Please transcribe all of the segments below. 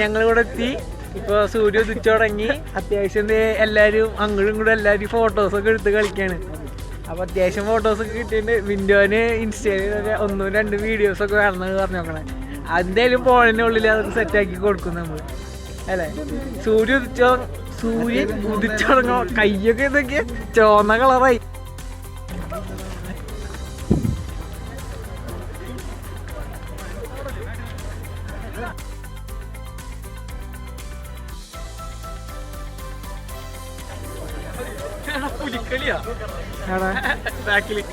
ഞങ്ങളിവിടെ എത്തി. ഇപ്പൊ സൂര്യ ഉദിച്ചു തുടങ്ങി. അത്യാവശ്യം എല്ലാരും അങ്ങോട്ടും ഇങ്ങോട്ടും എല്ലാരും ഫോട്ടോസൊക്കെ എടുത്ത് കളിക്കാണ്. അപ്പൊ അത്യാവശ്യം ഫോട്ടോസൊക്കെ കിട്ടിയിട്ടുണ്ട്. വിൻഡോന് ഇൻസ്റ്റയിൽ 1-2 വീഡിയോസൊക്കെ വേണമെന്ന് പറഞ്ഞു നോക്കണേ. എന്തായാലും ഫോണിനുള്ളിൽ അതൊക്കെ സെറ്റാക്കി കൊടുക്കും നമ്മൾ അല്ലേ. സൂര്യൻ ഉദിച്ചു തുടങ്ങോ. കയ്യൊക്കെ ഇതൊക്കെ ചുവന്ന കളറായി. പുലിക്കളിയാ ബാക്കില്.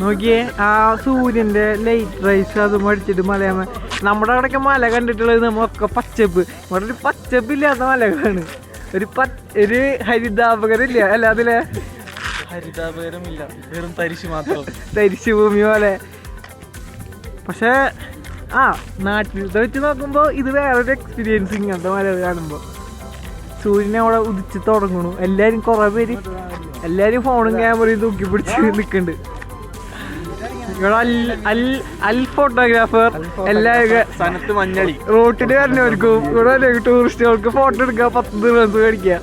നോക്കിയേ ആ സൂര്യന്റെ ലൈറ്റ് റൈസ് അത് മടിച്ചിട്ട് മലയാമ. നമ്മുടെ അവിടെയൊക്കെ മല കണ്ടിട്ടുള്ളത് നമ്മളൊക്കെ പച്ചപ്പ്. ഇവിടെ ഒരു പച്ചപ്പില്ലാത്ത മലകളാണ്. ഒരു ഹരിതാപകരമില്ല അല്ല അതിലെ ഹരിതാപകരമില്ല, വെറും തരിശ് മാത്രം. തരിശ് ഭൂമി പോലെ. പക്ഷെ നാട്ടിലത്തെ വെച്ച് നോക്കുമ്പോ ഇത് വേറൊരു എക്സ്പീരിയൻസ്. ഇങ്ങനത്തെ മലകൾ കാണുമ്പോ സൂര്യനെ അവിടെ ഉദിച്ച് തുടങ്ങണു. എല്ലാരും കുറെ പേര് ഫോണും ക്യാമറയും തൂക്കി പിടിച്ച് നിൽക്കുന്നുണ്ട്. അൽ ഫോട്ടോഗ്രാഫർ എല്ലാവരും മഞ്ഞളി റോട്ടിൽ വരുന്നവർക്കും ഇവിടെ ടൂറിസ്റ്റുകൾക്ക് ഫോട്ടോ എടുക്കുക, 10 ദിവസം മേടിക്കുക.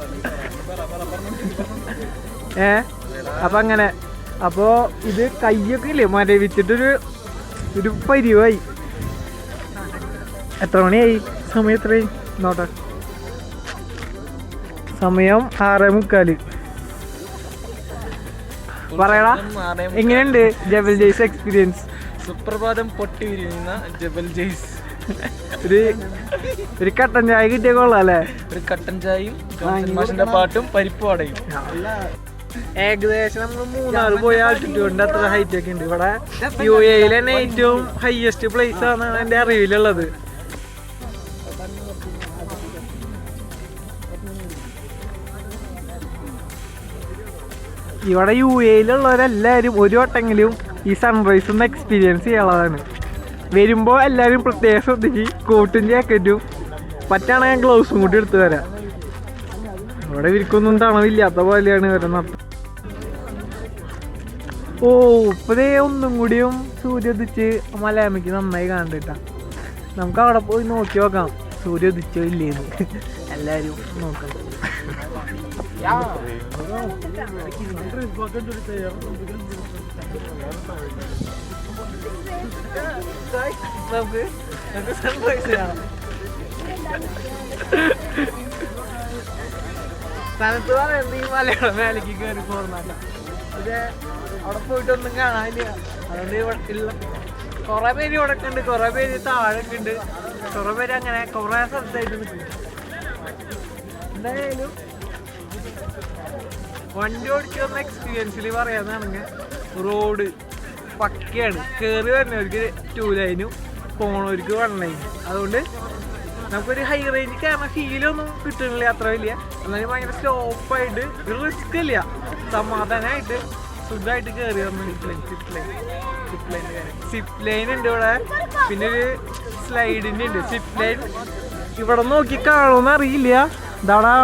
അപ്പൊ അങ്ങനെ. അപ്പോ ഇത് കയ്യൊക്കെ ഇല്ലേ മരവിച്ചിട്ടൊരു പരിവായി. എത്ര മണിയായി? സമയം എത്രയായി നോട്ടെ. സമയം 6:45. പറയടാ, എങ്ങനെയുണ്ട് ജബൽ ജെയ്സ് എക്സ്പീരിയൻസ്? സുപ്രഭാതം പൊട്ടി വിരിയുന്ന ജബൽ ജെയ്സ്. ഒരു കട്ടൻ ചായ കിട്ടിയ കൊള്ളാം അല്ലേ? ഒരു കട്ടൻ ചായയും മാഷിന്റെ പാട്ടും പരിപ്പ് വടയും. ഏകദേശം നമ്മൾ 3 പോയ ആൾട്ടിറ്റ്യൂഡിന്റെ അത്ര ഹൈറ്റ് ഒക്കെ ഉണ്ട്. ഇവിടെ UAE തന്നെ ഏറ്റവും ഹയസ്റ്റ് പ്ലേസ് ആണെന്നാണ് എന്റെ അറിവിലുള്ളത്. ഇവിടെ UAE ഒരു വട്ടെങ്കിലും ഈ സൺറൈസ് ഒന്ന് എക്സ്പീരിയൻസ് ചെയ്യാനുള്ളതാണ്. വരുമ്പോൾ എല്ലാവരും പ്രത്യേകം ശ്രദ്ധിച്ച് കോട്ടും ജാക്കറ്റും പറ്റാണെങ്കിൽ ഗ്ലൗസും കൂടി എടുത്തു വരാം. ഇവിടെ ഇവർക്കൊന്നും തണവില്ലാത്ത പോലെയാണ് വരുന്നത്. ഇപ്പതേ ഒന്നും കൂടിയും സൂര്യ ഉദിച്ച് മലയാമയ്ക്ക് നന്നായി കണ്ടിട്ടാ. നമുക്ക് അവിടെ പോയി നോക്കി നോക്കാം സൂര്യ ഉദിച്ചോ ഇല്ലേന്ന്. എല്ലാരും നോക്കാം. സ്ഥലത്ത് പറയുന്നത് ഈ മലയാളം മേലേക്ക് കയറി പോർന്നല്ല. പക്ഷേ അവിടെ പോയിട്ടൊന്നും കാണാനില്ല. അതുകൊണ്ട് ഇവിടെ കുറെ പേര് ഇവിടെ ഉണ്ട്, കുറെ പേര് താഴെ ഉണ്ട്, കുറെ പേര് അങ്ങനെ കുറെ സ്ഥലത്തായിട്ട് നിൽക്കും. എന്തായാലും വണ്ടി ഓടിക്കുന്ന എക്സ്പീരിയൻസിൽ പറയാന്നാണെങ്കിൽ റോഡ് പക്കയാണ്. കയറി വരുന്നവർക്ക് 2 ലൈനും പോണവർക്ക് 1 ലൈനും. അതുകൊണ്ട് നമുക്കൊരു ഹൈ റേഞ്ച് കയറുന്ന ഫീലൊന്നും കിട്ടുന്നില്ല അത്ര വലിയ. എന്നാലും ഭയങ്കര സ്റ്റോപ്പായിട്ട് ഒരു റിസ്ക് ഇല്ല, സമാധാനമായിട്ട് സുഖമായിട്ട് കയറി വന്നു. സിപ്പ് ലൈൻ ഉണ്ട് ഇവിടെ. പിന്നെ ഒരു സ്ലൈഡിൻ്റെ ഉണ്ട്. സിപ്പ് ലൈൻ ഇവിടെ നോക്കി കാണുമെന്ന് അറിയില്ല. ഇതവിടെ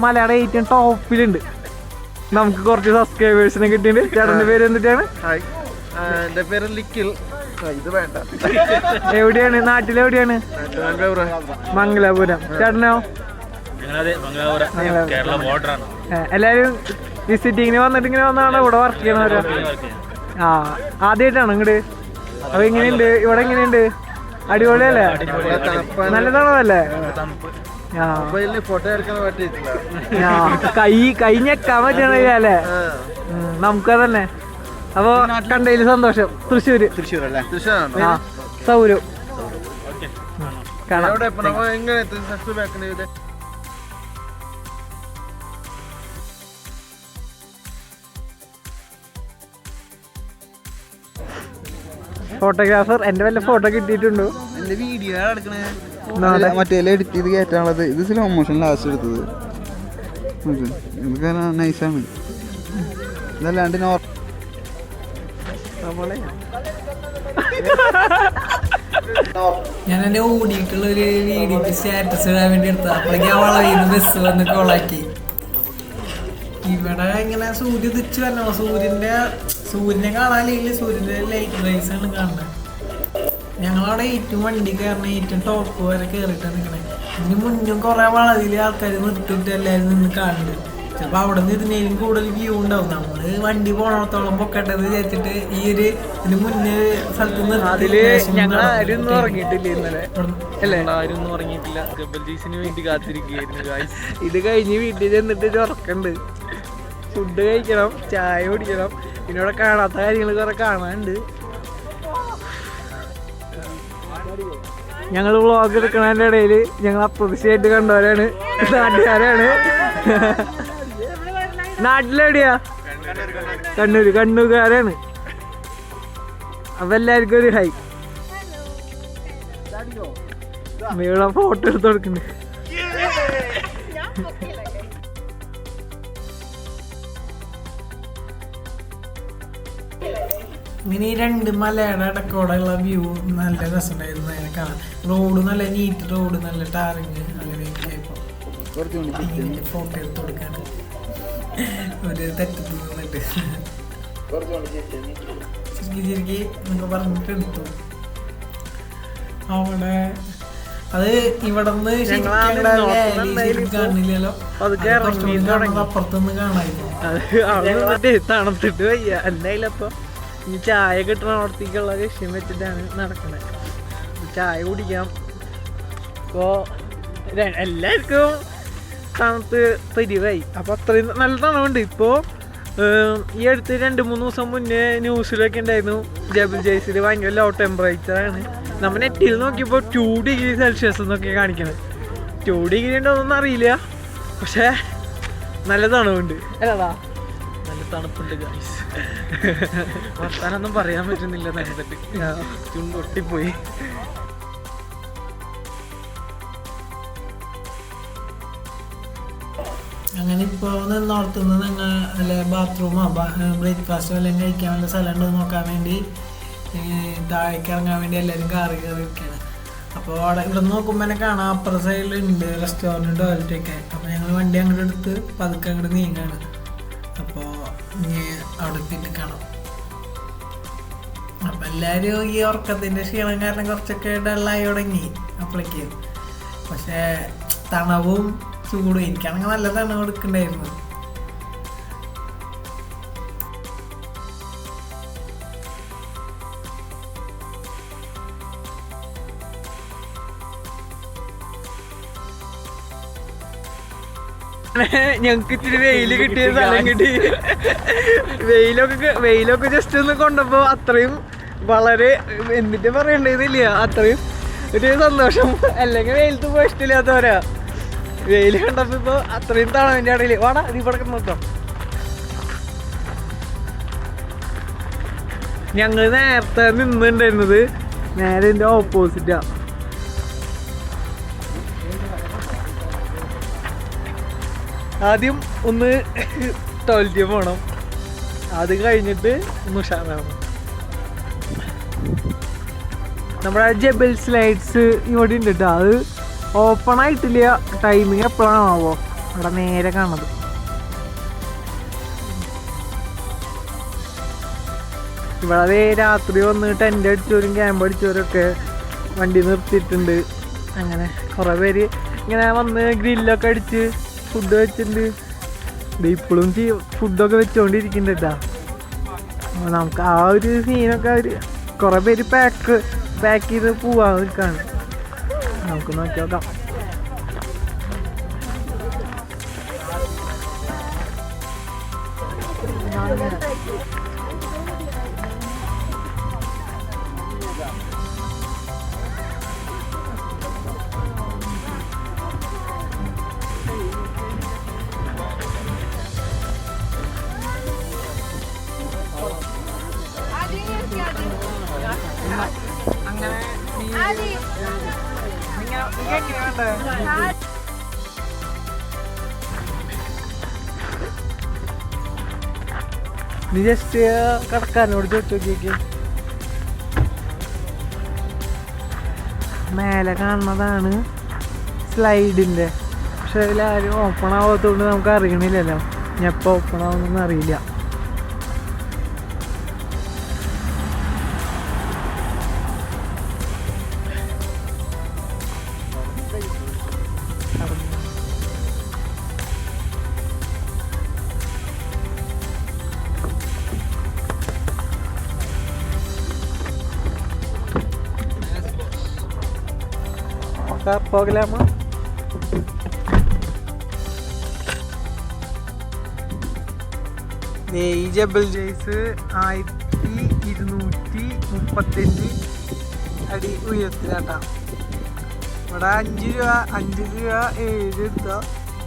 മലയാളം ഏറ്റവും ടോപ്പിലുണ്ട്. നമുക്ക് കുറച്ച് സബ്സ്ക്രൈബേഴ്സിനെ കിട്ടിയിട്ടുണ്ട്. ചേട്ടൻ്റെ പേര് എന്തിട്ടാണ്? എന്റെ പേര് ലിക്കിൽ. ഇത് വേണ്ട. എവിടെയാണ്? നാട്ടിലെവിടെയാണ്? മംഗലാപുരം. ചേട്ടനോ? എല്ലാരും വിസിറ്റിങ്ങിന് വന്നിട്ട് ഇങ്ങനെ വന്നാണോ ഇവിടെ വർക്ക് ചെയ്യണവരോ? ആദ്യമായിട്ടാണ് ഇങ്ങോട്ട്? അപ്പൊ എങ്ങനെയുണ്ട് ഇവിടെ? എങ്ങനെയുണ്ട്? അടിപൊളിയല്ലേ? നല്ല തണവല്ലേ? ഫോട്ടോ എടുക്കാൻ പറ്റിയിട്ടില്ല. കൈ ഞെക്കാൻ പറ്റണല്ലേ? നമുക്കതന്നെ. അപ്പൊ കണ്ടതിൽ സന്തോഷം. തൃശ്ശൂര്. സൗരം ഫോട്ടോഗ്രാഫർ. എന്റെ വല്ല ഫോട്ടോ കിട്ടിയിട്ടുണ്ടോ? എന്റെ വീഡിയോ എടുക്കണേ മറ്റേ എഡിറ്റ് ചെയ്ത് കയറ്റാനുള്ളത്. ഇത് സ്ലോ മോഷൻ ലാസ്റ്റ് എടുത്തത്. ഇതൊക്കെ നൈസാണ്. ഇതല്ലാണ്ട് ഞാൻ എന്റെ ഓടിയിട്ടുള്ള ഒരു വീഡിയോക്ക് സ്റ്റാറ്റസ് ഇടാൻ വേണ്ടി എടുത്ത അപ്പോഴേക്കും വളവിന്ന് ബസ് വന്ന് കോളാക്കി. ഈ ഇവിടെ ഇങ്ങനെ സൂര്യ ഉദിച്ച് വരണോ, സൂര്യനെ കാണാനില്ലെങ്കിൽ സൂര്യന്റെ ലൈറ്റ് റൈസ് ആണ് കാണുന്നത്. ഞങ്ങളവിടെ ഏറ്റവും വണ്ടി കയറണ ഏറ്റവും ടോപ്പ് വരെ കയറിയിട്ടാണ് നിൽക്കണേ. ഇതിന് മുന്നും കുറെ വളവില് ആൾക്കാർ നിർത്തിയിട്ട് എല്ലാവരും നിന്ന് കാണുന്നുണ്ട്. ചിലപ്പോൾ അവിടെ നിന്ന് ഇതിനേലും കൂടുതൽ വ്യൂ ഉണ്ടാവും. നമ്മള് വണ്ടി പോണത്തോളം പൊക്കട്ടത് വിചാരിച്ചിട്ട് ഈ ഒരു ഇതിന് മുന്നേ സ്ഥലത്ത് ഞങ്ങൾ ആരും ഒന്നും ഉറങ്ങിയിട്ടില്ല ഇന്നലെ അല്ലേ? ആരും ഒന്നും ഉറങ്ങിയിട്ടില്ല. ജബൽ ജീസിന് വേണ്ടി കാത്തിരിക്കുകയായിരുന്നു. ഇത് കഴിഞ്ഞ് വീട്ടിൽ ചെന്നിട്ട് ഉറക്കണ്ട്. ഫുഡ് കഴിക്കണം, ചായ കുടിക്കണം, പിന്നെ ഇവിടെ കാണാത്ത കാര്യങ്ങൾ കുറെ കാണാനുണ്ട്. ഞങ്ങൾ വ്ളോഗ് എടുക്കണതിൻ്റെ ഇടയിൽ ഞങ്ങൾ അപ്രതീക്ഷിതമായിട്ട് കണ്ടവരാണ്, നാട്ടുകാരാണ്. നാട്ടിലെവിടെയാ? കണ്ണൂരുകാരാണ്. അപ്പൊ എല്ലാവർക്കും ഒരു ഹൈ. ഇവിടെ ഫോട്ടോ എടുത്ത് കൊടുക്കുന്നു. ഇങ്ങനെ ഈ രണ്ട് മലയുടെ ഇടക്കോടെയുള്ള വ്യൂ നല്ല രസമുണ്ടായിരുന്നു അതിനെ കാണാൻ. റോഡ് നല്ല നീറ്റ് റോഡ്, നല്ല ടാറിങ്, അങ്ങനെയൊക്കെ ആയപ്പോൾ ഫോട്ടോ എടുത്ത് കൊടുക്കാണ്. ഒരു തെറ്റത്ത് നിന്നിട്ട് ശരിക്ക് നിങ്ങൾ പറഞ്ഞിട്ട് എടുത്തു. അവിടെ അത് ഇവിടെ നിന്ന് കാണില്ലല്ലോ, അപ്പുറത്തുനിന്ന് കാണായിരുന്നു. അത് തണുത്തിട്ട് വയ്യ. എന്തായാലും അപ്പൊ ഈ ചായ കിട്ടണോടത്തേക്കുള്ള ലക്ഷ്യം വെച്ചിട്ടാണ് നടക്കുന്നത്. ചായ കുടിക്കാം. ഇപ്പോൾ എല്ലാവർക്കും തണുത്ത് പരിവായി. അപ്പോൾ അത്രയും നല്ല തണുണ്ട്. ഇപ്പോൾ ഈ അടുത്ത് 2-3 ദിവസം മുന്നേ ന്യൂസിലൊക്കെ ഉണ്ടായിരുന്നു ജബൽ ജയ്സിൽ ഭയങ്കര ലോ ടെമ്പറേച്ചറാണ്. നമ്മൾ നെറ്റിൽ നോക്കിയപ്പോൾ 2 ഡിഗ്രി സെൽഷ്യസ് എന്നൊക്കെ കാണിക്കണം. 2 ഡിഗ്രി ഉണ്ടോന്നൊന്നും അറിയില്ല, പക്ഷേ നല്ല തണുവുണ്ട് അല്ലടാ, നല്ല തണുപ്പുണ്ട് ഗൈസ്. വർത്താനൊന്നും പറയാൻ പറ്റുന്നില്ല, തണുത്തിട്ട് ചുണ്ടൊട്ടിപ്പോയി. അങ്ങനെ ഇപ്പോൾ നിന്നോർത്തുനിന്ന് നിങ്ങൾ അല്ല ബാത്റൂമോ ബ്രേക്ക്ഫാസ്റ്റോ എല്ലാം കഴിക്കാൻ വല്ല സ്ഥലം ഉണ്ടോ നോക്കാൻ വേണ്ടി താഴേക്ക് ഇറങ്ങാൻ വേണ്ടി എല്ലാവരും കാറി കയറിയിരിക്കുകയാണ്. അപ്പോൾ അവിടെ ഇവിടെ നോക്കുമ്പോൾ തന്നെ കാണാം അപ്പുറ സൈഡിലുണ്ട് റെസ്റ്റോറൻറ്റ്, ടോയ്ലറ്റൊക്കെ. അപ്പോൾ ഞങ്ങൾ വണ്ടി അങ്ങോട്ട് എടുത്ത് പതുക്കെ അങ്ങോട്ട് നീങ്ങാണ്. അപ്പോൾ ഇനി അവിടെ എത്തിയിട്ട് കാണാം. അപ്പം എല്ലാവരും ഈ ഉറക്കത്തിൻ്റെ ക്ഷീണം കാരണം കുറച്ചൊക്കെ ഡള്ളായി തുടങ്ങി അപ്പോഴേക്ക്. പക്ഷേ തണവും ചൂടും എനിക്കാണെങ്കിൽ നല്ല തണവ് എടുക്കണ്ടായിരുന്നു. ഞങ്ങക്ക് ഇത്തിരി വെയില് കിട്ടിയ സ്ഥലം കിട്ടി. വെയിലൊക്കെ ജസ്റ്റ് ഒന്ന് കൊണ്ടപ്പോ അത്രയും വളരെ എന്നിട്ട് പറയണ്ടതില്ല, അത്രയും ഒരു സന്തോഷം. അല്ലെങ്കിൽ വെയിലത്ത് പോയി ഇഷ്ടമില്ലാത്തവരാ. വെയിൽ കണ്ടപ്പോ ഇപ്പൊ അത്രയും തണവിന്റെ ഇടയില് വാടാ ഇത് ഇവിടെ നോക്കാം. ഞങ്ങൾ നേരത്തെ നിന്നുണ്ടായിരുന്നത് നേരെ ഇതിന്റെ ഓപ്പോസിറ്റാ. ആദ്യം ഒന്ന് ടോയ്ലറ്റിൽ പോകണം, അത് കഴിഞ്ഞിട്ട് ഒന്ന് ഉഷാറാണ്. നമ്മുടെ ജബൽ സ്ലൈഡ്സ് ഇവിടെ ഉണ്ട് കേട്ടോ. അത് ഓപ്പൺ ആയിട്ടില്ല, ടൈമിങ് എപ്പോഴാണാവോ അവിടെ നേരെ കാണുന്നത്. ഇവിടെ രാത്രി വന്ന് ടെൻ്റ് അടിച്ചവരും ക്യാമ്പ് അടിച്ചവരൊക്കെ വണ്ടി നിർത്തിയിട്ടുണ്ട്. അങ്ങനെ കുറേ പേര് ഇങ്ങനെ വന്ന് ഗ്രില്ലൊക്കെ അടിച്ച് ഫുഡ് വെച്ചിട്ടുണ്ട്. ഇപ്പോഴും ഫുഡൊക്കെ വെച്ചുകൊണ്ടിരിക്കുന്നുണ്ട് കേട്ടോ. നമുക്ക് ആ ഒരു സീനൊക്കെ അവർ കുറേ പേര് പാക്ക് ചെയ്ത് പോവാൻ നിൽക്കാണ്. നമുക്ക് നോക്കി നോക്കാം. നീ ജസ്റ്റ് കടക്കാരനോട് ചോദിച്ചു നോക്കിയേക്ക്. മേലെ കാണുന്നതാണ് സ്ലൈഡിൻ്റെ, പക്ഷെ അതിലാരും ഓപ്പൺ ആവാത്തതുകൊണ്ട് നമുക്ക് അറിയണില്ലല്ലോ. ഞാൻ എപ്പോൾ ഓപ്പൺ ആവുന്നൊന്നും അറിയില്ല. പോകലാമോ? ഈ ജബൽ ജയ്സ് 1235 അടി ഉയരത്തിലാട്ടാ. ഇവിടെ 5 രൂപ 7 എടുത്താൽ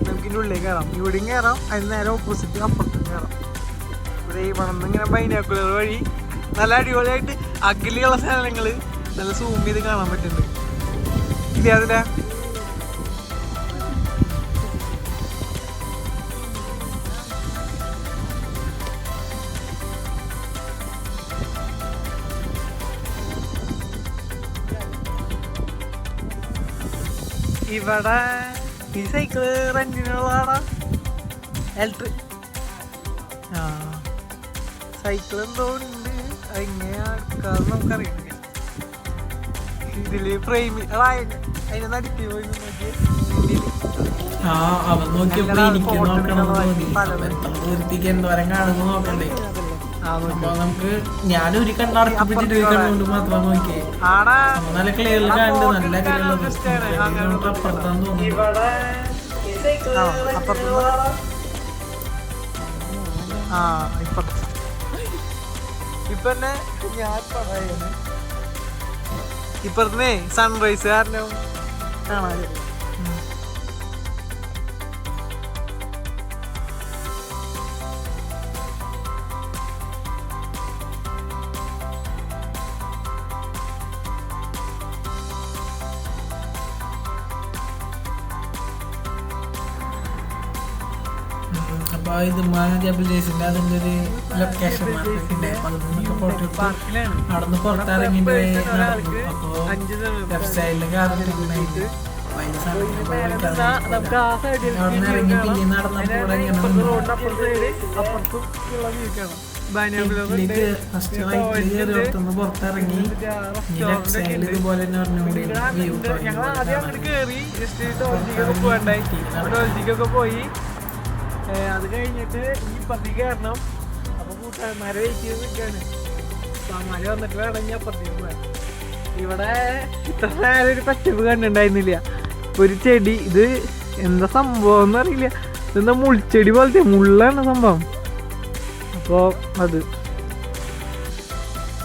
നമുക്കിൻ്റെ ഉള്ളിൽ കയറാം. ഇവിടെയും കയറാം, അതിന് നേരെ ഓപ്പോസിറ്റ് അപ്പുറത്തും കയറാം. ഇവിടെ ഈ മണന്ന് ഇങ്ങനെ ബൈനാക്കുലർ വഴി നല്ല അടിപൊളിയായിട്ട് അകലെയുള്ള സ്ഥലങ്ങൾ നല്ല സൂം ചെയ്ത് കാണാൻ പറ്റുന്നുണ്ട്. ഇല്ല അതിലാ ഇവിടെ ഈ സൈക്കിള് റെന്റിനുള്ളതാണോ? ഇലക്ട്രിക് സൈക്കിൾ എന്തോ ഉണ്ട്. എങ്ങനെയാ എടുക്കാന്ന് നമുക്കറിയില്ല. ഇതില് ഫ്രെയിമിൽ അതിനെ നടുക്കി പോയി നോക്കി അവൻ നോക്കിയപ്പോ എനിക്ക് നോക്കണം എന്തോരം കാണുന്നു നോക്കണ്ടേ. അപ്പൊ നമുക്ക് ഞാനൊരു കണ്ണടപ്പിച്ചിട്ട് കണ്ടുകൊണ്ട് മാത്രം നോക്കിയേ. നല്ല ക്ലിയറിൽ കണ്ട് നല്ല കിലോമീറ്റർ അപ്പുറത്താന്ന് തോന്നുന്നു. ഇപ്പൊ തന്നെ ഞാൻ പറയുന്നത് ഇപ്പറത്തേ സൺറൈസ് കാരണം കാണാൻ. അപ്പൊ ഇത് ജബൽ ജയ്സിന്റെ അതിന്റെ ഒരു ലൊക്കേഷൻ മാർക്കിന്റെ ഫോട്ടോ നടന്ന് പുറത്തിറങ്ങിട്ട് നടന്നു. അപ്പൊ ലെഫ്റ്റ് സൈഡില് കാറിട്ട് ഇറങ്ങി പിന്നെ നടന്നപ്പോൾ ഫസ്റ്റ് റൈറ്റ് കയറിടത്തുനിന്ന് പുറത്തിറങ്ങി ലെഫ്റ്റ് സൈഡിൽ ഇതുപോലെ തന്നെ പറഞ്ഞുകൂടി പോയി. അത് കഴിഞ്ഞിട്ട് ഈ പത്തിക്ക് കയറണം. അപ്പൊ കൂട്ടുകാരന്മാരെ വെയിറ്റ് ചെയ്ത് നിൽക്കാണ്. അമ്മമാര് വന്നിട്ട് വേണം ഞാൻ പത്തിക്ക് പോകാൻ. ഇവിടെ ഇത്ര നേരം ഒരു പച്ചപ്പ് കണ്ടിട്ടുണ്ടായിരുന്നില്ല. ഒരു ചെടി, ഇത് എന്താ സംഭവം എന്ന് അറിയില്ല. ഇതെന്താ മുൾച്ചെടി പോലത്തെ മുള്ളാണ് സംഭവം. അപ്പോൾ അത്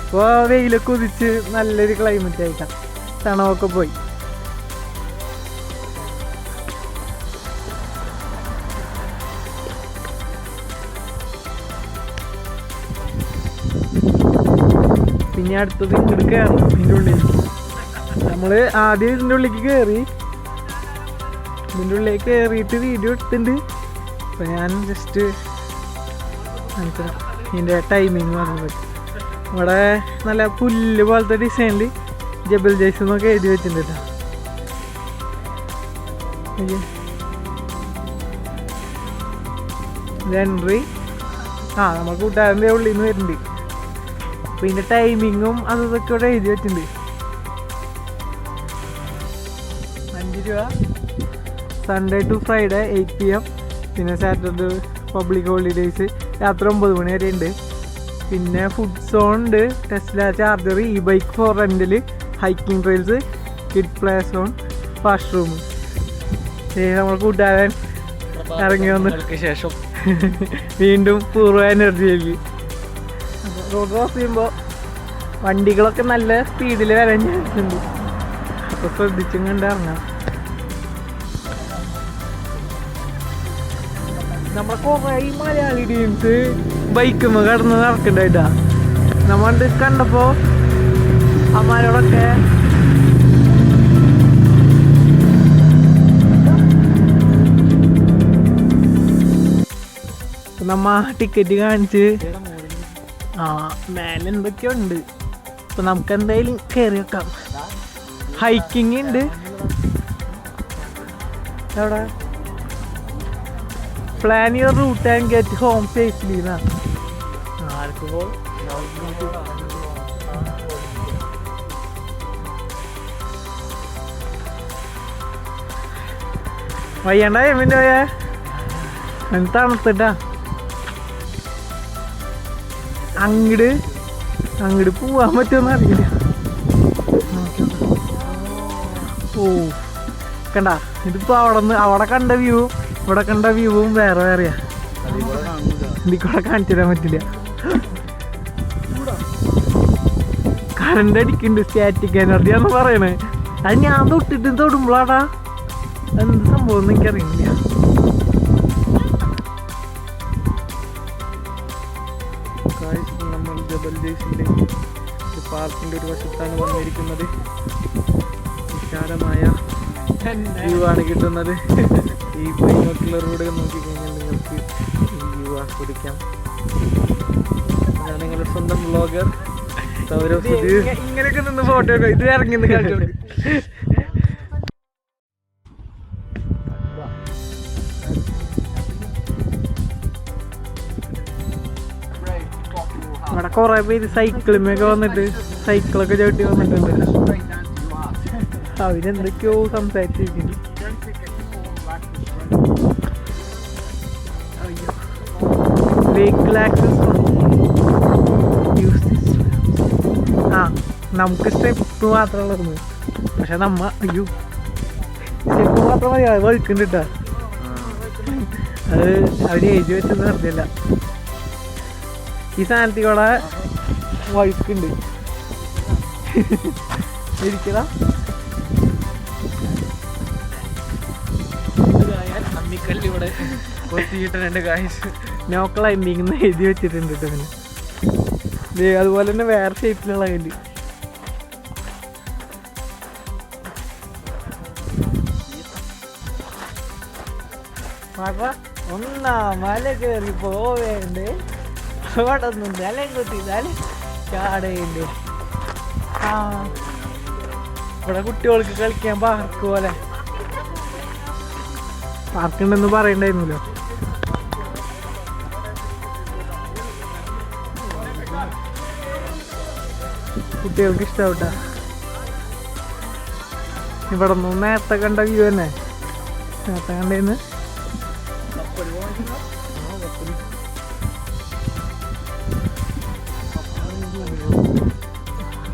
ഇപ്പോൾ വെയിലൊക്കെ ഉദിച്ച് നല്ലൊരു ക്ലൈമറ്റ് ആയിട്ടാണ്. തണവൊക്കെ പോയി. പിന്നെ അടുത്തത് ഇങ്ങോട്ട് കയറണം. ഇതിൻ്റെ ഉള്ളിലേക്ക് നമ്മൾ ആദ്യം ഇതിൻ്റെ ഉള്ളിലേക്ക് കയറി. ഇതിൻ്റെ ഉള്ളിലേക്ക് കയറിയിട്ട് വീഡിയോ എടുത്തിട്ടുണ്ട്. അപ്പോൾ ഞാൻ ജസ്റ്റ് മനസ്സിലാക്കാം ഇതിൻ്റെ ടൈമിങ് പറഞ്ഞത്. ഇവിടെ നല്ല പുല്ല് പോലത്തെ ഡിസൈനിൽ ജബൽ ജയ്സ് എന്നൊക്കെ എഴുതി വെച്ചിട്ടുണ്ട്. എൻട്രി നമ്മൾ കൂട്ടുകാരൻ്റെ ഉള്ളിൽ നിന്ന് വരുന്നുണ്ട്. അപ്പോൾ ഇതിൻ്റെ ടൈമിങ്ങും അതൊക്കെ ഇവിടെ എഴുതി വെച്ചിട്ടുണ്ട്. 5 രൂപ സൺഡേ ടു ഫ്രൈഡേ 8 PM. പിന്നെ സാറ്റർഡേ പബ്ലിക് ഹോളിഡേയ്സ് രാത്രി 9 മണി വരെ ഉണ്ട്. പിന്നെ ഫുഡ് സോൺ ഉണ്ട്, Tesla charger, e bike for rental, hiking trails, kid play zone, fast room. നമ്മൾ കൂട്ടുകാരൻ ഇറങ്ങി വന്നതിന് ശേഷം വീണ്ടും പൂർവ്വ എനർജിയിലേക്ക് റോഡ് ക്രോസ് ചെയ്യുമ്പോൾ വണ്ടികളൊക്കെ നല്ല സ്പീഡിൽ വരാൻ ചാൻസ് ഉണ്ട്. അപ്പോൾ ശ്രദ്ധിച്ചും കണ്ട് ഇറങ്ങാം. നമ്മളെ കുറേ മലയാളി ടീംസ് ബൈക്കുമ്മ കടന്ന് നടക്കണ്ടായിട്ടാ. നമ്മണ്ട് കണ്ടപ്പോൾ അമ്മാരോടൊക്കെ നമ്മ ടിക്കറ്റ് കാണിച്ച് മേലെ എന്തൊക്കെയോ ഉണ്ട്. അപ്പം നമുക്ക് എന്തായാലും കയറി വെക്കാം. ഹൈക്കിങ് ഉണ്ട്. എവിടെ plan your route and get home safely എന്നാ. ആർക്കിപ്പോൾ വയ്യണ്ടായ പിന്നെ പോയാ തണുത്തിട്ടാ. അങ്ങട് പോവാൻ പറ്റുമെന്ന് അറിയില്ല. ഓ കണ്ട, ഇതിപ്പോ അവിടെ കണ്ട വ്യൂവും ഇവിടെ കണ്ട വ്യൂവും വേറെ വേറെയാ. ഇതിക്കൂടെ കാണിച്ചു തരാൻ പറ്റില്ല. കറണ്ട് അടിക്കുന്നുണ്ട്, സ്റ്റാറ്റിക് എനർജിയാന്ന് പറയണേ. അത് ഞാൻ തൊട്ടിട്ട് തൊടുമ്പോളാടാ എന്ത് സംഭവം എനിക്കറിയില്ല. നമ്മൾ ജബൽ ജയ്സിന്റെ പാർക്കിന്റെ ഒരു വശത്താണ് വന്നിരിക്കുന്നത്. വിശാലമായ വ്യൂ ആണ് കിട്ടുന്നത്. ഈ ബൈനോക്കുലറിലൂടെ നോക്കിക്കഴിഞ്ഞാൽ നിങ്ങൾക്ക് ഈ വ്യൂ ആസ്വദിക്കാം. ഞാൻ നിങ്ങളുടെ സ്വന്തം വ്ളോഗർ സൗരവ് സുധീർ. ഇങ്ങനെയൊക്കെ നിന്ന് ഫോട്ടോ ഇത് ഇറങ്ങി കാണിച്ചു. ഇവിടെ കുറെ പേര് സൈക്കിളിമൊക്കെ വന്നിട്ട് സൈക്കിളൊക്കെ ചവിട്ടി വന്നിട്ടുണ്ട്. അവരെന്തൊക്കെയോ സംസാരിച്ചിരിക്കുന്നു. നമുക്ക് സ്റ്റെപ്പ് മാത്രമുള്ളത്. പക്ഷെ അയ്യോ സ്റ്റെപ്പ് മാത്രം മതി. അത് വഴുക്കുണ്ട് കേട്ടോ. അത് അവര് എഴുതി വെച്ചെന്ന് അറിഞ്ഞില്ല. ഈ സാധനത്തിൽ കൂടെ വഴുക്കുണ്ട്. ഇരിക്കടാ. അമ്മിക്കല്ലിവിടെ കൊത്തിയിട്ടുണ്ട് ഗായ്സ്. നോ ക്ലൈംബിംഗ് എന്ന് എഴുതി വെച്ചിട്ടുണ്ട് കേട്ടോ. പിന്നെ അതുപോലെ തന്നെ വേറെ ഷേപ്പിലുള്ള കല്ല്. ഒന്നാ മല കയറി പോവേണ്ടേ. അവിടെ ഒന്നും നിലം കുത്തിയാൽ ചാടയുണ്ട്. ഇവിടെ കുട്ടികൾക്ക് കളിക്കാൻ പാർക്ക് പോലെ പാർക്കുണ്ടെന്ന് പറയണ്ടായിരുന്നല്ലോ. കുട്ടികൾക്ക് ഇഷ്ടാവട്ടെ. ഇവിടെ നിന്ന് നേരത്തെ കണ്ട വ്യൂ തന്നെ. നേരത്തെ കണ്ടേന്ന്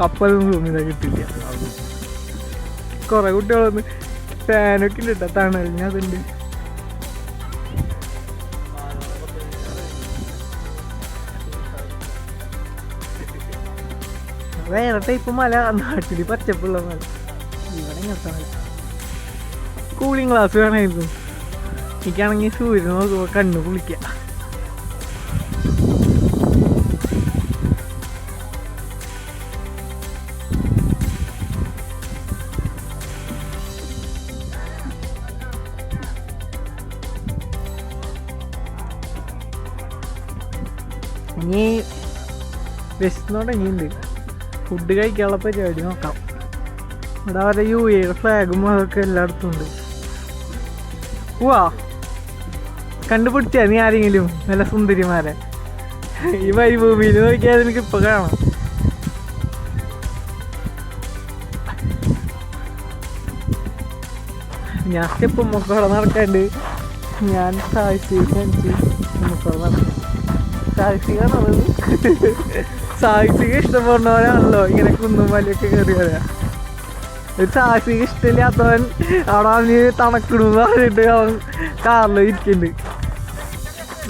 കപ്പലൊന്നും തോന്നില്ല, കിട്ടില്ല. കൊറേ കുട്ടികളൊന്ന് ഫാനൊക്കെ ഉണ്ട് കേട്ടോ, തണലിന് അതുണ്ട്. വേറെ ടൈപ്പ് മല, നാട്ടിൽ പച്ചപ്പുള്ള മല. ഇവിടെ ഇങ്ങനത്തെ മല. കൂളിംഗ് ഗ്ലാസ് വേണമായിരുന്നു. എനിക്കാണെങ്കിൽ സൂര്യൻ നോക്കുമ്പോൾ കണ്ണു കുളിക്കാം. ഇനി വിശന്നോടങ്ങിയുണ്ട്. ഫുഡ് കഴിക്കാനുള്ള പരിപാടി നോക്കാം. ഇവിടെ അവരുടെ UAE ഫ്ലാഗും അതൊക്കെ എല്ലായിടത്തും ഉണ്ട്. പോവാ കണ്ടുപിടിച്ചാ നീ ആരെങ്കിലും നല്ല സുന്ദരിമാരെ? ഈ മരുഭൂമിയിൽ നോക്കിയാൽ എനിക്ക് ഇപ്പൊ കാണാം. ഞാൻ സ്റ്റെപ്പ് മക്കളെ നടക്കാണ്ട് ഞാൻ സാഹിത്യം മക്കളെ നടക്കാം. സാഹിത്യം ഇഷ്ടപ്പെടുന്നവരാണല്ലോ ഇങ്ങനെ കുന്നും മലയൊക്കെ കയറി വരാ. ഒരു സാഹസിക ഇഷ്ടമില്ലാത്തവൻ അവിടെ അവന് തണക്കിടുന്ന് പറഞ്ഞിട്ട് അവൻ കാറിൽ ഇരിക്കുന്നുണ്ട്.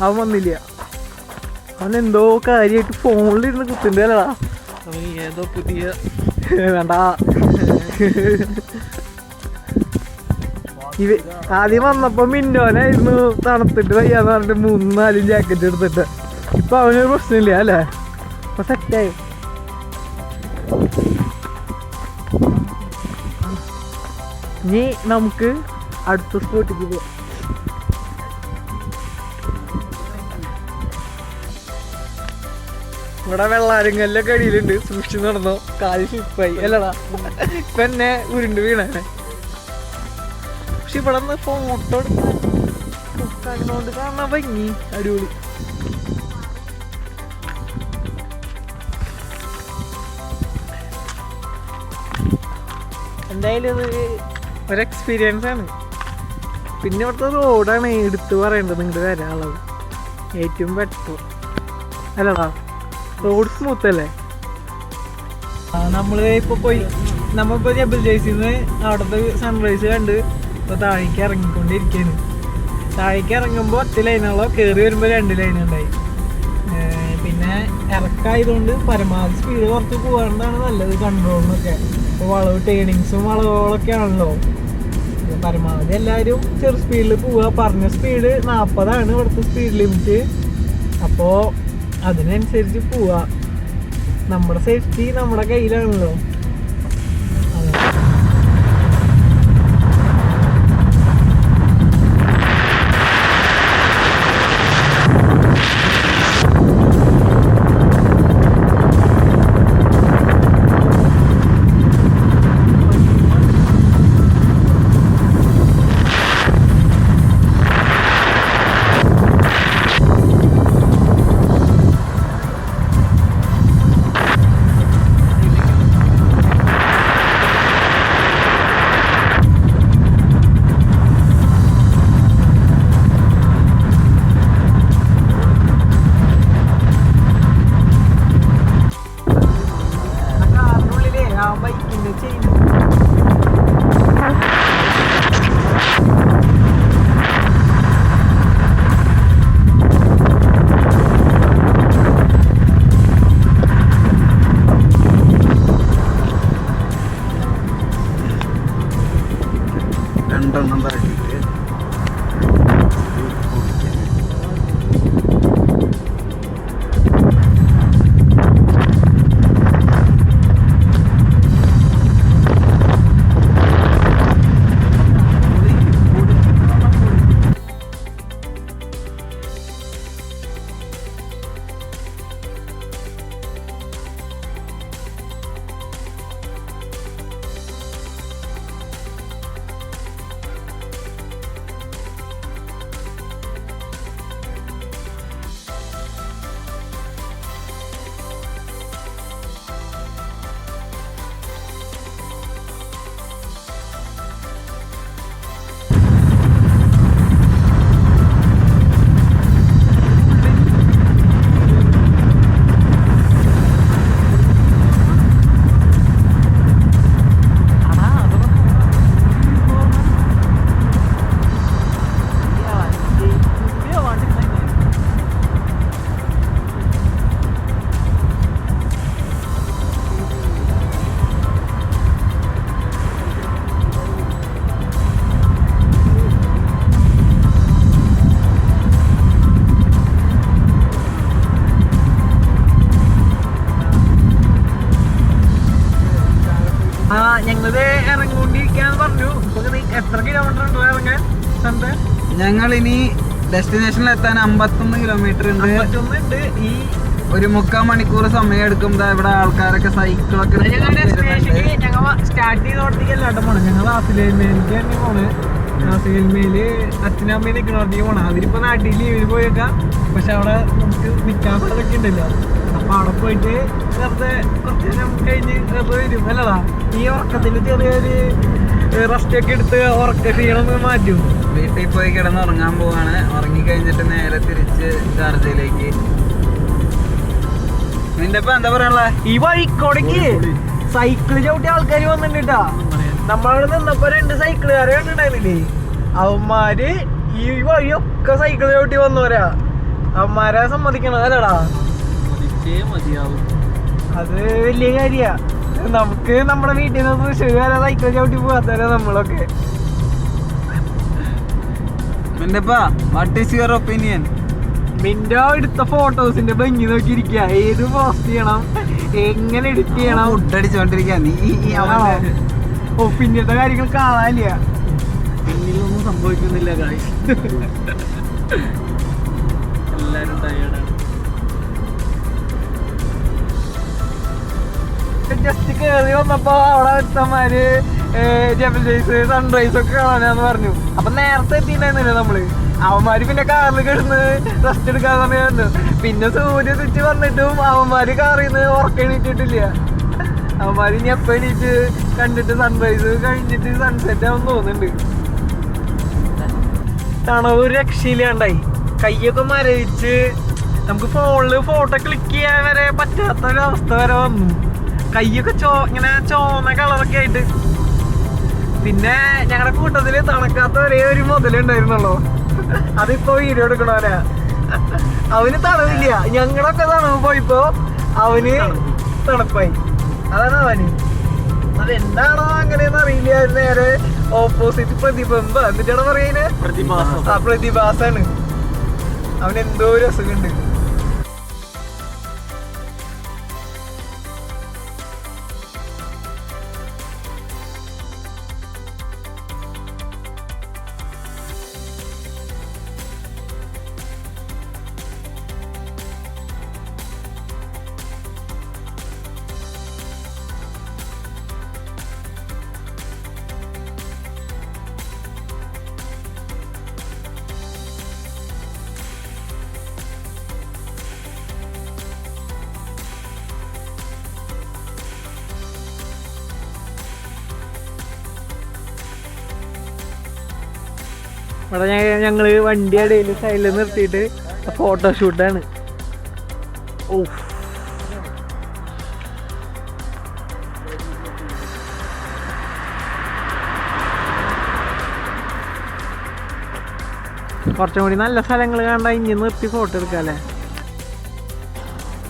അവൻ വന്നില്ല. അവൻ എന്തോ കാര്യമായിട്ട് ഫോണിലിരുന്ന് കുത്തുണ്ട് അല്ലടാ. അവന് ഏതോ പുതിയ വേണ്ട. ആദ്യം വന്നപ്പോ മിന്നോനായിരുന്നു തണുത്തിട്ട് വയ്യാന്ന് പറഞ്ഞിട്ട് 3-4 ജാക്കറ്റ് എടുത്തിട്ട്. ഇപ്പൊ അവനൊരു പ്രശ്നമില്ല അല്ലേ, ഇപ്പൊ സെറ്റായി. ഇനി നമുക്ക് അടുത്ത സ്പോട്ടിക്ക് പോവാം. ഇവിടെ വെള്ളാരങ്ങല്ലൊക്കെ അടിയിലുണ്ട്, സൂക്ഷിച്ച് നടന്നോ, കാല് സ്ലിപ്പായി അല്ലടാ. ഇപ്പൊ എന്നെ ഉരുണ്ട് വീണേ. പക്ഷെ ഇവിടെ നിന്ന് ഫോട്ടോ എടുക്കാൻ കണ്ണോണ്ട് കാണാൻ ഭംഗി അടിപൊളി. എന്തായാലും ഇത് ഒരു എക്സ്പീരിയൻസ് ആണ്. പിന്നെ ഇവിടുത്തെ റോഡാണ് എടുത്ത് പറയേണ്ടത് ഇങ്ങോട്ട് വരാനുള്ളത്. ഏറ്റവും ബെറ്റർ അല്ലടാ, റോഡ് സ്മൂത്ത് അല്ലേ. നമ്മൾ ഇപ്പോൾ പോയി നമ്മളിപ്പോൾ ജബൽ ജയ്സിന്ന് അവിടുത്തെ സൺറൈസ് കണ്ട് ഇപ്പോൾ താഴേക്ക് ഇറങ്ങിക്കൊണ്ടിരിക്കുകയാണ്. താഴേക്ക് ഇറങ്ങുമ്പോൾ 10 ലൈനുള്ളൂ, കയറി വരുമ്പോൾ 2 ലൈനുണ്ടായി. പിന്നെ ഇറക്കായതുകൊണ്ട് പരമാവധി സ്പീഡ് കുറച്ച് പോകാണ്ടാണ് നല്ലത് കൺട്രോളിനൊക്കെ. ഇപ്പോൾ വളവ് ടേണിങ്സും വളവുകളൊക്കെ ആണല്ലോ. പരമാവധി എല്ലാവരും ചെറു സ്പീഡിൽ പോവുക. പറഞ്ഞ സ്പീഡ് 40 ഇവിടുത്തെ സ്പീഡ് ലിമിറ്റ്. അപ്പോൾ അതിനനുസരിച്ച് പോവുക. നമ്മുടെ സേഫ്റ്റി നമ്മുടെ കയ്യിലാണല്ലോ. ഞങ്ങളത് ഇറങ്ങിക്കൊണ്ടിരിക്കാന്ന് പറഞ്ഞു. എത്ര കിലോമീറ്റർ ഉണ്ടോ ഇറങ്ങാൻ? ഞങ്ങൾ ഇനി ഡെസ്റ്റിനേഷനിൽ എത്താൻ 51 കിലോമീറ്റർ ഉണ്ട്. ഈ 1/4 മണിക്കൂർ സമയം എടുക്കും. ഇവിടെ ആൾക്കാരൊക്കെ സൈക്കിളൊക്കെ ഞങ്ങൾ സ്റ്റാർട്ട് ചെയ്തോടത്തേക്കല്ലാട്ടോ പോണേ. ഞങ്ങൾ ആസിലേൽമേലേക്ക് തന്നെ പോണേ. ആസിലേൽമേല് അച്ഛനമ്മയും നിൽക്കണോടത്തേക്ക് പോണം. അതിലിപ്പോ നാട്ടിൽ ലീവിന് പോയേക്കാം. പക്ഷെ അവിടെ നമുക്ക് നിൽക്കാൻ പറ്റതൊക്കെ ഉണ്ടല്ലോ. അപ്പൊ അവിടെ പോയിട്ട് വെറുതെ കുറച്ച് നേരം കഴിഞ്ഞ് വെറുതെ വരും അല്ലടാ. ഈ ഉറക്കത്തിൽ ചെറിയൊരു റെസ്റ്റ് ഒക്കെ എടുത്ത് ഉറക്ക ക്ഷീണം മാറ്റും. വീട്ടിൽ പോയി കിടന്ന് ഉറങ്ങാൻ പോവാണ്. ഉറങ്ങി കഴിഞ്ഞിട്ട് നേരെ തിരിച്ച് ഷാർജയിലേക്ക്. നിന്റെ ഇപ്പൊ എന്താ പറയാനുള്ള ഈ വഴിക്കോടേക്ക് സൈക്കിള് ചവിട്ടിയ ആൾക്കാർ വന്നിട്ടാ. നമ്മളവിടെ നിന്നപ്പോ 2 സൈക്കിളുകാരെ കണ്ടിട്ടുണ്ടായിരുന്നില്ലേ? അവന്മാര് ഈ വഴിയൊക്കെ സൈക്കിള് ചവിട്ടി വന്നവരാ. അവന്മാരെ സമ്മതിക്കണം അല്ലടാ. അത് വലിയ കാര്യാ. നമുക്ക് നമ്മുടെ വീട്ടിൽ നിന്ന് തൃശ്ശൂർ വരെ സൈക്കിൾ ചവിട്ടി പോകാത്തവരാ നമ്മളൊക്കെ. What is your opinion? Minto എടുത്ത ഫോട്ടോസിന്റെ ഭംഗി നോക്കിയിരിക്കുക. ഏത് പോസ്റ്റ് ചെയ്യണം, എങ്ങനെ എഡിറ്റ് ചെയ്യണം, ഫുഡ് അടിച്ചോണ്ടിരിക്കുക. നീ പിന്നത്തെ കാര്യങ്ങൾ കാണാനില്ല. പിന്നിലൊന്നും സംഭവിക്കുന്നില്ല. എല്ലാരും ടയേർഡാണ്. ജസ്റ്റ് കേറി വന്നപ്പോ അവിടെ വ്യക്തന്മാര് ജബൽ ജയ്സ് സൺറൈസ് ഒക്കെ കാണാനാന്ന് പറഞ്ഞു. അപ്പൊ നേരത്തെ എത്തിയിട്ടുണ്ടായിരുന്നില്ല നമ്മള്. അവന്മാര് പിന്നെ കാറിൽ കിടന്ന് റെസ്റ്റ് എടുക്കാൻ സമയമായിരുന്നു. പിന്നെ സൂര്യ തിരിച്ച് വന്നിട്ടും അവന്മാര് കാറിൽ നിന്ന് ഉറക്കം എണീറ്റിട്ടില്ല. അവന്മാര് ഇനി എപ്പോ എണീറ്റ് കണ്ടിട്ട് സൺറൈസ് കഴിഞ്ഞിട്ട് സൺസെറ്റ് ആവും തോന്നുന്നുണ്ട്. തണവ് രക്ഷയില്ലാണ്ടായി, കയ്യൊക്കെ മരവിച്ച് നമുക്ക് ഫോണില് ഫോട്ടോ ക്ലിക്ക് ചെയ്യാൻ വരെ പറ്റാത്ത ഒരു അവസ്ഥ വരെ വന്നു. കയ്യൊക്കെ ഇങ്ങനെ ചോന്ന കളറൊക്കെ ആയിട്ട്. പിന്നെ ഞങ്ങളുടെ കൂട്ടത്തില് തണുക്കാത്ത ഒരേ ഒരു മുതലുണ്ടായിരുന്നുള്ളൂ, അതിപ്പോ വീഡിയോ എടുക്കണവരാ. അവന് തണവില്ല, ഞങ്ങളൊക്കെ തണവ് പോയിപ്പോ അവന് തണുപ്പായി. അതാണ് അവന്. അതെന്താണോ അങ്ങനെയെന്ന് അറിയില്ല. നേരെ ഓപ്പോസിറ്റ് പ്രതിബിംബം എന്നിട്ടാണ് പറയുന്നത്, പ്രതിഭാസാണ്. അവനെന്തോ ഒരു അസുഖമുണ്ട്. ഇവിടെ ഞങ്ങള് വണ്ടി ഇടയിൽ സൈഡിൽ നിർത്തിയിട്ട് ഫോട്ടോഷൂട്ടാണ്. ഓ കുറച്ചും കൂടി നല്ല സ്ഥലങ്ങൾ കണ്ട ഇനി നിർത്തി ഫോട്ടോ എടുക്കാല്ലേ.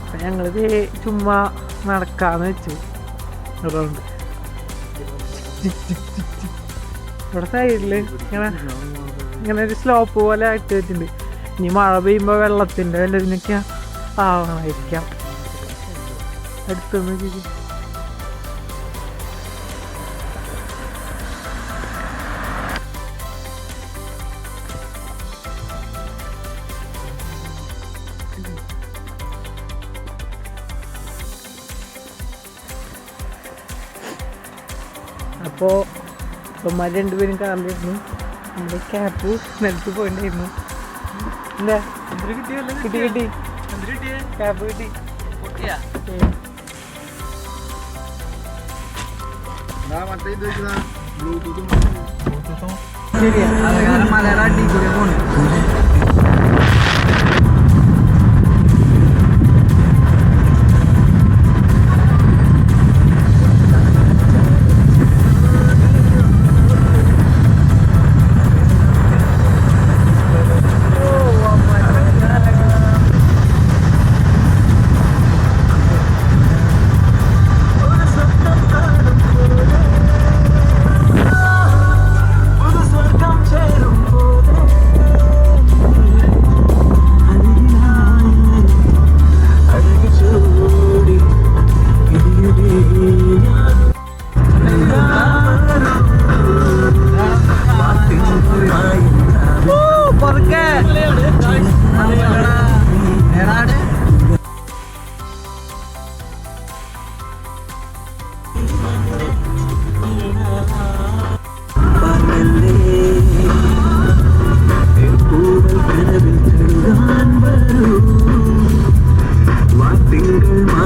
അപ്പൊ ഞങ്ങളിത് ചുമ്മാ നടക്കാന്ന് വെച്ചു. ഇവിടെ സൈഡില് ഇങ്ങനെ ഒരു സ്ലോപ്പ് പോലെ ആയിട്ട് വെച്ചിട്ടുണ്ട്. ഇനി മഴ പെയ്യുമ്പോ വെള്ളത്തിന്റെ വല്ലതിനൊക്കെ ആവണമായിരിക്കാം. അടുത്തൊന്ന് അപ്പോൾ ഇപ്പന്മാർ രണ്ടുപേരും കാറിലിരുന്നു. നമ്മുടെ ക്യാപ്പ് നിലത്ത് പോയിട്ടുണ്ടായിരുന്നു. എന്താ കിട്ടി കിട്ടി ക്യാപ്പ് കിട്ടി. ശരിയാ, അത് കാരണം മലയാളം അടിക്കൂടെ പോണേ. Single